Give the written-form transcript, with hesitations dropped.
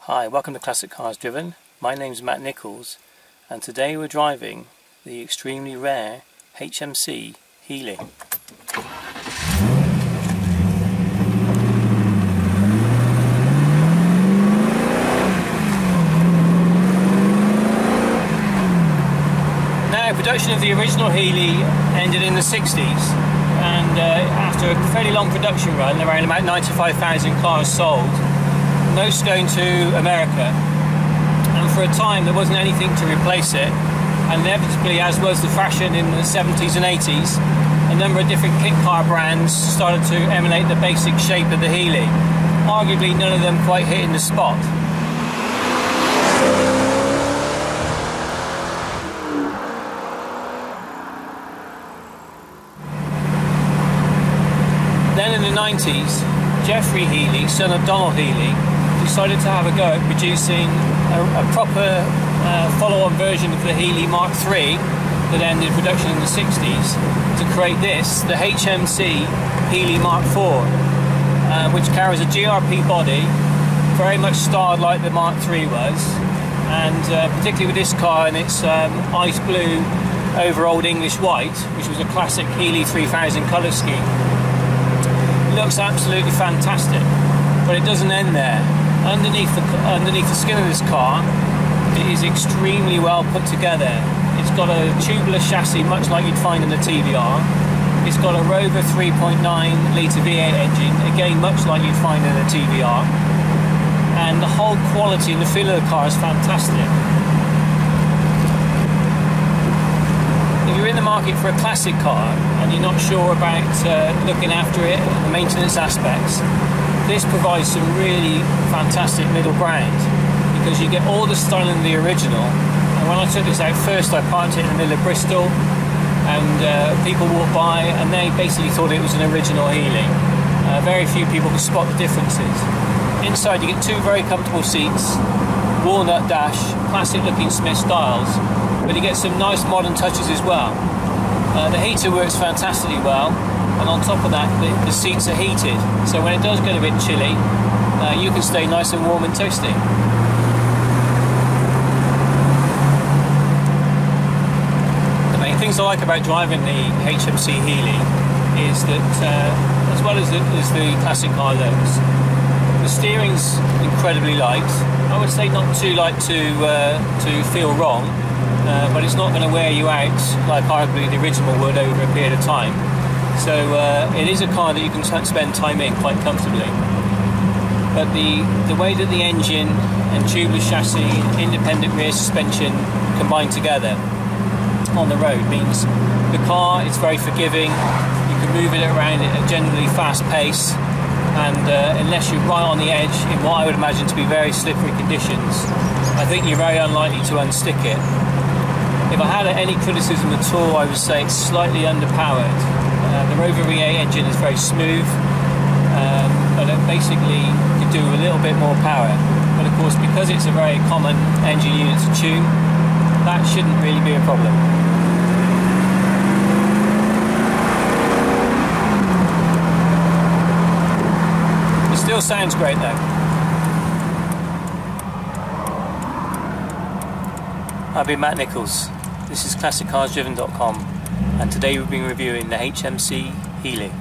Hi, welcome to Classic Cars Driven. My name's Matt Nichols and today we're driving the extremely rare HMC Healey. Now, production of the original Healey ended in the 60s and after a fairly long production run, around about 95,000 cars sold, most going to America, and for a time there wasn't anything to replace it, and inevitably, as was the fashion in the 70s and 80s, a number of different kit car brands started to emulate the basic shape of the Healey, arguably none of them quite hitting the spot. Then in the 90s, Geoffrey Healey, son of Donald Healey, decided to have a go at producing a proper follow-on version of the Healey Mark III that ended production in the 60s to create this, the HMC Healey Mark IV, which carries a GRP body, very much styled like the Mark III was, and particularly with this car and its ice blue over Old English white, which was a classic Healey 3000 colour scheme. It looks absolutely fantastic, but it doesn't end there. Underneath the skin of this car, it is extremely well put together. It's got a tubular chassis, much like you'd find in the TVR. It's got a Rover 3.9 litre V8 engine, again much like you'd find in the TVR. And the whole quality and the feel of the car is fantastic. If you're in the market for a classic car and you're not sure about looking after it and the maintenance aspects, this provides some really fantastic middle ground, because you get all the style in the original. And when I took this out first, I parked it in the middle of Bristol, and people walked by and they basically thought it was an original Healey. Very few people could spot the differences. Inside you get two very comfortable seats, walnut dash, classic looking Smith styles, but you get some nice modern touches as well. The heater works fantastically well, and on top of that the seats are heated, so when it does get a bit chilly, you can stay nice and warm and toasty. The main things I like about driving the HMC Healey is that as well as the classic car looks, the steering's incredibly light. I would say not too light to feel wrong, but it's not going to wear you out like arguably the original would over a period of time. So it is a car that you can spend time in quite comfortably. But the way that the engine and tubular chassis, independent rear suspension combine together on the road means the car is very forgiving. You can move it around at a generally fast pace, and unless you're right on the edge in what I would imagine to be very slippery conditions, I think you're very unlikely to unstick it. If I had any criticism at all, I would say it's slightly underpowered. The Rover V8 engine is very smooth, but it basically could do a little bit more power. But of course, because it's a very common engine unit to tune, that shouldn't really be a problem. It still sounds great though. I've been Matt Nichols. This is ClassicCarsDriven.com, and today we've been reviewing the HMC Healey.